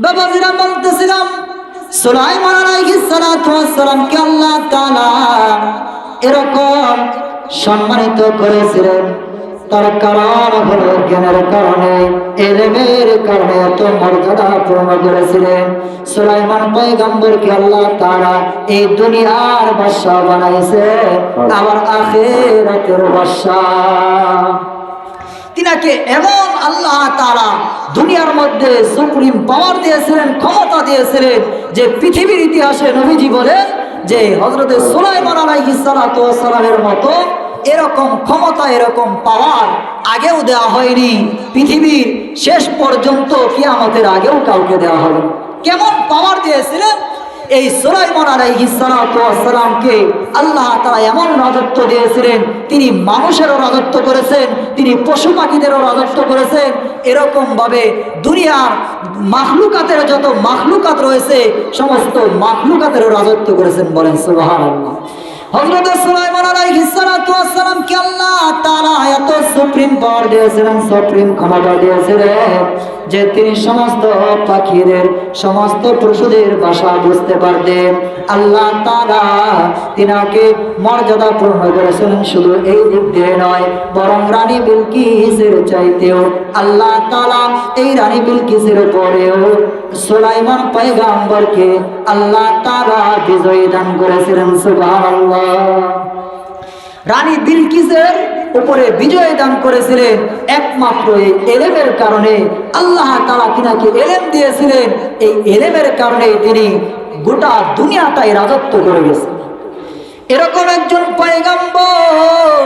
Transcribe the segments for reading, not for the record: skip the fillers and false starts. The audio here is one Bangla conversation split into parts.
বাবাজিরা বলতেছিলাম সুলাইমান আলাইহিস সালাতু ওয়াস সালামকে আল্লাহ তাআলা এরকম সম্মানিত করেছিলেন, তার কারণ হলো জ্ঞানের কারণে, ইলমের কারণে এত মর্যাদা পূর্ণ করেছিলেন। সুলাইমান পয়গম্বরকে আল্লাহ তাআলা এই দুনিয়ার বাদশা বানাইছে, আবার আখিরাতের বাদশা। তিনাকে এমন আল্লাহ তাআলা দুনিয়ার মধ্যে সুপ্রিম পাওয়ার দিয়েছিলেন, ক্ষমতা দিয়েছিলেন, যে পৃথিবীর ইতিহাসে নবীজি বলেন যে হযরত সুলাইমান আলাইহিস সালাতু ওয়াস সালামের মতো এরকম ক্ষমতা, এরকম পাওয়ার আগেও দেওয়া হয়নি, পৃথিবীর শেষ পর্যন্ত কিয়ামতের আগেও কাউকে দেওয়া হবে। কেমন পাওয়ার দিয়েছিলেন এই সুলাইমান আলাইহিস সালাতু ওয়াস সালামকে আল্লাহ তাআলা এমন রাজত্ব দিয়েছিলেন, তিনি মানুষেরও রাজত্ব করেছেন, তিনি পশু পাখিদেরও রাজত্ব করেছেন, এরকম ভাবে দুনিয়ার মাখলুকাতের যত মাখলুকাত রয়েছে সমস্ত মাখলুকাতেরও রাজত্ব করেছেন। বলেন সুবহানাল্লাহ। হযরত সুলাইমান আলাইহিস সালাতু ওয়াস সালামকে আল্লাহ তাআলা এত সুপ্রিম পাওয়ার দিয়েছিলেন, সুপ্রিম ক্ষমতা দিয়েছিলেন যে তিনি সমস্ত পাখিদের, সমস্ত পশুদের ভাষা বুঝতে পারতেন। আল্লাহ তাআলা তিনাকে মর্যাদা পূর্ণ করেছিলেন। শুধু এই দিক দিয়ে নয়, বরং রানী বিলকিসের চাইতেও আল্লাহ তাআলা এই রানী বিলকিসের উপরেও সুলাইমান পয়গম্বরকে আল্লাহ তাআলা বিজয় দান করেছিলেন। সুবহানাল্লাহ। রানী বিলকিসের উপরে বিজয় দান করেছিলেন একমাত্র এই এলেমের কারণে। আল্লাহ তাআলা তিনাকে এলেম দিয়েছিলেন, এই এলেমের কারণে তিনি গোটা দুনিয়াটাই রাজত্ব করে গেছেন। এরকম একজন পয়গম্বর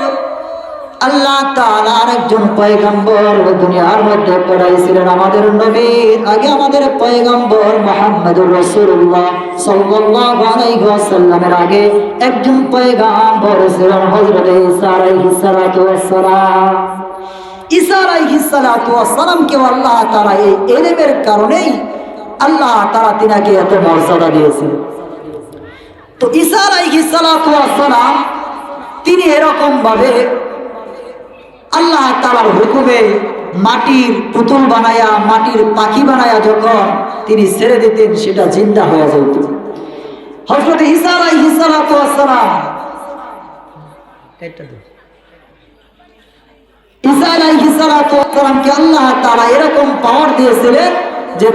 আল্লাহ তাআলা আরেকজন পয়গম্বর দুনিয়ার মধ্যে পাঠাইছিলেন। আমাদের নবীর আগে আমাদের পয়গম্বর মুহাম্মদুর রাসূলুল্লাহ সাল্লাল্লাহু আলাইহি ওয়াসাল্লামের আগে একজন পয়গম্বর ছিলেন হযরত ঈসা আলাইহিস সালাতু ওয়াস সালাম। ঈসা আলাইহিস সালাতু ওয়াস সালামকে আল্লাহ তাআলা এই ইলমের কারণেই আল্লাহ তাআলা তিনাকে এত মর্যাদা দিয়েছেন। তো ঈসা আলাইহিস সালাতু ওয়াস সালাম তিনি এরকম ভাবে আল্লাহ তাআলার হুকুমে মাটির পুতুল বানায়া, মাটির পাখি বানায়া যখন তিনি ছেড়ে দিতেন সেটা জিন্দা হয়ে যেত। হযরত ঈসা আলাইহিস সালাতু ওয়াস সালাম ঈসা আলাইহিস সালাতু ওয়াস সালামকে আল্লাহ তাআলা এরকম পাওয়ার দিয়েছিলেন যে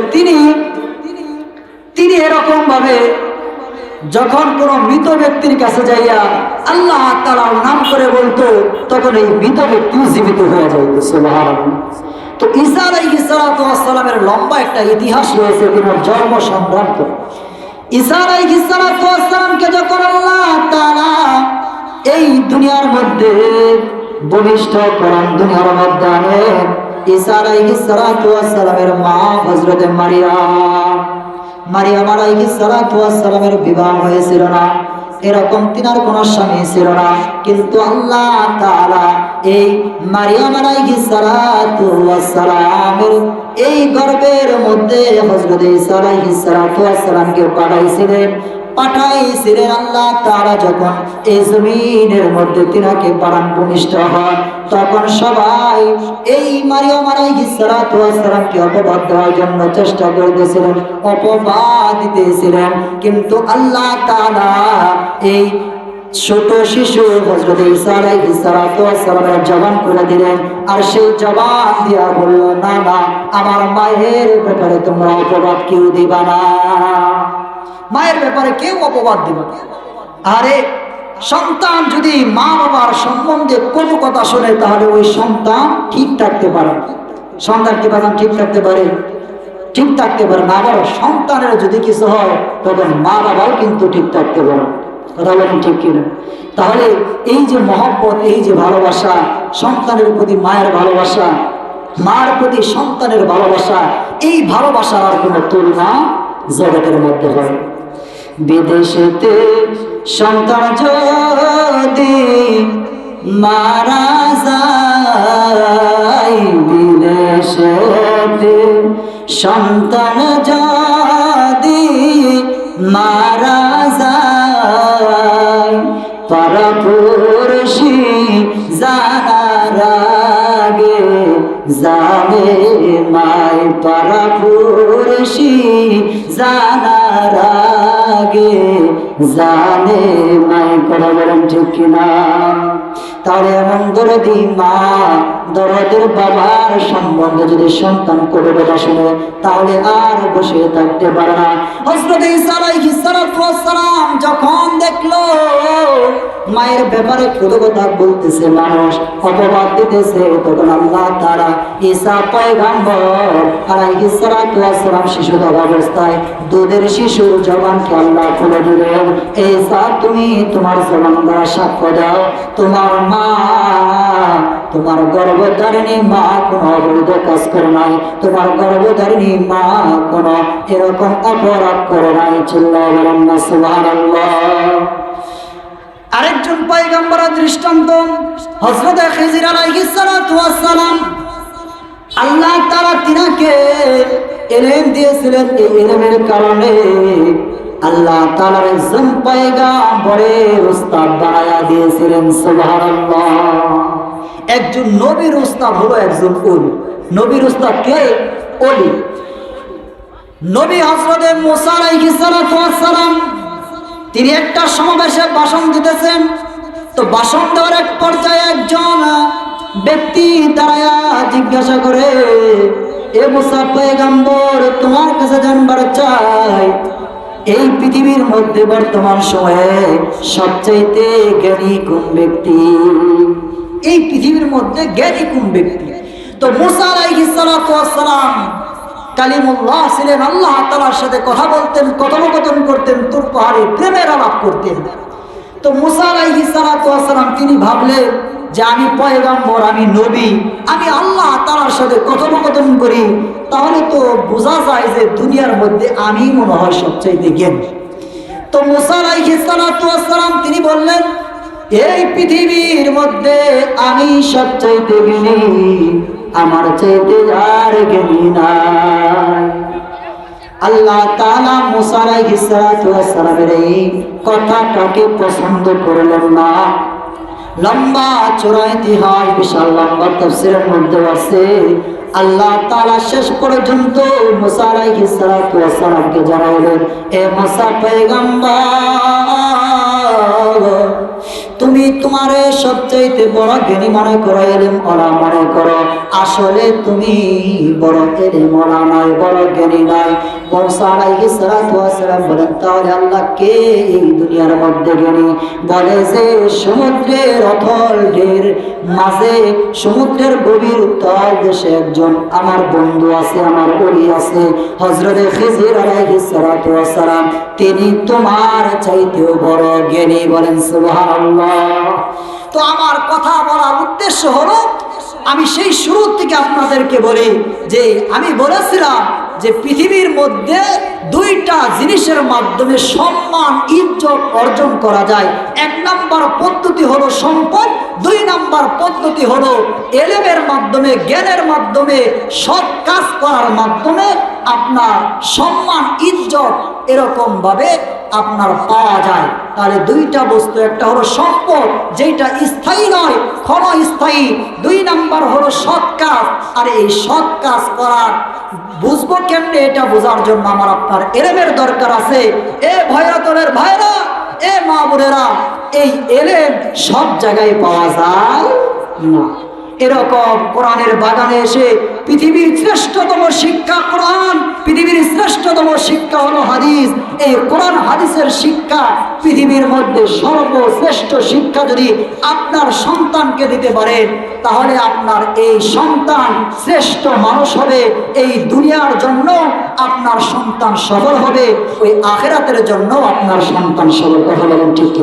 তিনি এরকম ভাবে যখন কোন মৃত ব্যক্তির কাছে যাইয়া আল্লাহ তাআলার নাম করে বলতো, তখন এই মৃত ব্যক্তি জীবিত হয়ে যাইত। সুবহানাল্লাহ। তো ঈসা আলাইহিস সালাতু ওয়াস সালামের লম্বা একটা ইতিহাস রয়েছে তিনার জন্ম সংক্রান্ত। ঈসা আলাইহিস সালাতু ওয়াস সালামকে যখন আল্লাহ তাআলা এই দুনিয়ার মধ্যে ভূমিষ্ঠ করেন, দুনিয়ার মধ্যে আনেন, ঈসা আলাইহিস সালাতু ওয়াস সালামের মা হযরত মারিয়াম আলাইহিস সালাতু ওয়াস সালামের বিবাহ হয়েছিল না, এরকম তিনার কোনো স্বামী ছিল না। কিন্তু আল্লাহ তাআলা এই মারিয়াম আলাইহিস সালাতু ওয়াস সালামের এই গর্ভের মধ্যে হযরত ঈসা আলাইহিস সালাতু ওয়াস সালামকে পাঠাইছিলেন আল্লাহ তাআলা। যখন এই জমিনের মধ্যে তিনাকে পালন ভূমিষ্ঠ হন, তখন সবাই এই মারিয়াম আলাইহিস সালাতু ওয়াস সালামকে অপবাদ দেওয়ার জন্য চেষ্টা করতেছিলেন, অপবাদ দিতেছিলেন। কিন্তু আল্লাহ তাআলা এই ছোট শিশু হযরত ঈসা আলাইহিস সালাতু ওয়াস সালামের জবান করে দিলেন, আর সেই জবান দিয়া বলল, না না, আমার মায়ের ব্যাপারে তোমরা অপবাদ কেউ দিবা না, মায়ের ব্যাপারে কেউ অপবাদ দিবে না। আরে সন্তান যদি মা বাবার সম্বন্ধে কোনো কথা শোনে তাহলে ওই সন্তান ঠিক থাকতে পারে। সন্তান কি বাজান ঠিক থাকতে পারে? ঠিক থাকতে পারে না। আবার সন্তানের যদি কিছু হয় তখন মা বাবাও কিন্তু ঠিক থাকতে পারে। কথা বলেন ঠিক কিনা? তাহলে এই যে মহব্বত, এই যে ভালোবাসা, সন্তানের প্রতি মায়ের ভালোবাসা, মার প্রতি সন্তানের ভালোবাসা, এই ভালোবাসার আর কোনো তুলনা জগতের মধ্যে হয়। বিদেশেতে সন্তান যদি মারা যায়, বিদেশেতে সন্তান যদি মারা যায়, পরপুরুষী জানার আগে জানে মাই পারা পুরুষি জানার আগে জানে মাই করা বলেন ঠিক কিনা। তাহলে এমন দরদি মা দরদের বাবার সম্বন্ধে যদি সন্তান করে কথা শুনে তাহলে আর বসে থাকতে পারে না। হযরত ঈসা আলাইহিস সালাতু ওয়াস সালাম যখন দেখলো মায়ের ব্যাপারে কত কথা বলতেছে, মানুষ অপবাদ দিতেছে, তখন আল্লাহ তাআলা ঈসা পয়গম্বর আলাইহিস সালাতু ওয়াস সালাম শিশু অবস্থায় দুধের শিশুর জবানকে আল্লাহ খুলে দিলেন। ঈসা তুমি তোমার জবান দ্বারা সাক্ষ্য দাও তোমার মা, তোমার গর্ভধারিণী মা কোনো অবৈধ কাজ করে নাই, তোমার গর্ভধারিণী মা কোনো এরকম অপরাধ করে নাই। চিল্লায়া বলেন না সুবহানাল্লাহ। আরেকজন পয়গম্বরের দৃষ্টান্ত হযরত খিজির আলাইহিস সালাতু ওয়াস সালাম। আল্লাহ তাআলা তিনাকে ইলম দিয়েছিলেন, এই ইলমের কারণে আল্লাহ তাআলার একজন পয়গম্বরের উস্তাদ বানায়া দিয়েছিলেন। সুবহানাল্লাহ। একজন নবীর উস্তাদ হলো একজন ওলি। নবীর উস্তাদ কে? ওলি। নবী হযরত মুসা আলাইহিস সালাতু ওয়াস সালাম তিনি একটা সমাবেশে ভাষণ দিতেছেন। তো ভাষণ দেওয়ার এক পর্যায়ে একজন ব্যক্তি দাঁড়ায়া জিজ্ঞাসা করে, এ মুসা পয়গম্বর, তোমার কাছে জানবার চাই এই পৃথিবীর মধ্যে বর্তমান সময়ে সবচাইতে জ্ঞানী কোন ব্যক্তি? এই পৃথিবীর মধ্যে জ্ঞানী কোন ব্যক্তি? তো মুসা আলাইহিস সালাতু ওয়াস সালাম কালিমুল্লাহ ছিলেন, আল্লাহ তাআলার সাথে কথা বলতেন, কথোপকথন করতেন, তুর পাহাড়ে প্রেমের আলাপ করতেন। তো মুসা আলাইহিস সালাতু ওয়াস সালাম তিনি ভাবলেন যে আমি পয়গম্বর, আমি নবী, আমি আল্লাহ তাআলার সাথে কথোপকথন করি, তাহলে তো বোঝা যায় যে দুনিয়ার মধ্যে আমি মনে হয় সবচাইতে জ্ঞানী। তো মুসা আলাইহিস সালাতু ওয়াস সালাম তিনি বললেন, এই পৃথিবীর মধ্যে আমি সবচাইতে জ্ঞানী, আমার চাইতে আর জ্ঞানী নাই। আল্লাহ তাআলা মুসা আলাইহিস সালাতু ওয়াস সালামের এই কথাটাকে পছন্দ করলেন না। লম্বা চড়া ইতিহাস, বিশাল লম্বা তাফসীরের মধ্যে আছে। আল্লাহ তাআলা শেষ পর্যন্ত মুসা আলাইহিস সালাতু ওয়াস সালামকে জানাইলেন, এ মুসা পয়গম্বর, তুমি তোমারে সবচাইতে বড় জ্ঞানী মনে করো, ইলম ওয়ালা মনে করো, আসলে তুমি বড় ইলম ওয়ালা নয়, বড় জ্ঞানী নয়। মুসা আলাইহিস সালাতু ওয়াস সালাম বলেন, তাহলে আল্লাহ কে এই দুনিয়ার মধ্যে জ্ঞানী? বলে যে সমুদ্রের অথল ঢের মাঝে, সমুদ্রের গভীর উত্তর দেশে একজন আমার বন্ধু আছে, আমার ওলি আছে, হযরত খিজির আলাইহিস সালাতু ওয়াস সালাম, তিনি তোমার চাইতেও বড় জ্ঞানী। বলেন সুবহানাল্লাহ। তো আমার কথা বলার উদ্দেশ্য হলো, আমি সেই শুরু থেকে আপনাদেরকে বলি যে আমি বলেছিলাম যে পৃথিবীর মধ্যে দুইটা জিনিসের মাধ্যমে সম্মান ইজ্জত অর্জন করা যায়। এক নাম্বার পদ্ধতি হলো সম্পদ, দুই নাম্বার পদ্ধতি হলো ইলমের মাধ্যমে, জ্ঞানের মাধ্যমে, সৎ কাজ করার মাধ্যমে আপনার সম্মান ইজ্জত এরকম ভাবে আপনার পাওয়া যায়। তাহলে দুইটা বস্তু, একটা হলো সম্পদ যেটা স্থায়ী নয়, ক্ষণস্থায়ী। দুই নাম্বার হলো সৎ কাজ। আর এই সৎ কাজ করার বুঝবো কেমনে, এটা বোঝার জন্য আমার আপনার ইলমের দরকার আছে। এ ভয়রতনের ভাইরা, এ মা বোনেরা, এই ইলম সব জায়গায় পাওয়া যায় না। এরকম কোরআনের বাগানে এসে পৃথিবীর শ্রেষ্ঠতম শিক্ষা কোরআন, পৃথিবীর শ্রেষ্ঠতম শিক্ষা হলো হাদিস। এই কোরআন হাদিসের শিক্ষা পৃথিবীর মধ্যে সর্বশ্রেষ্ঠ শিক্ষা যদি আপনার সন্তানকে দিতে পারেন, তাহলে আপনার এই সন্তান শ্রেষ্ঠ মানুষ হবে। এই দুনিয়ার জন্য আপনার সন্তান সফল হবে, ওই আখিরাতের জন্য আপনার সন্তান সফল হবে। ঠিক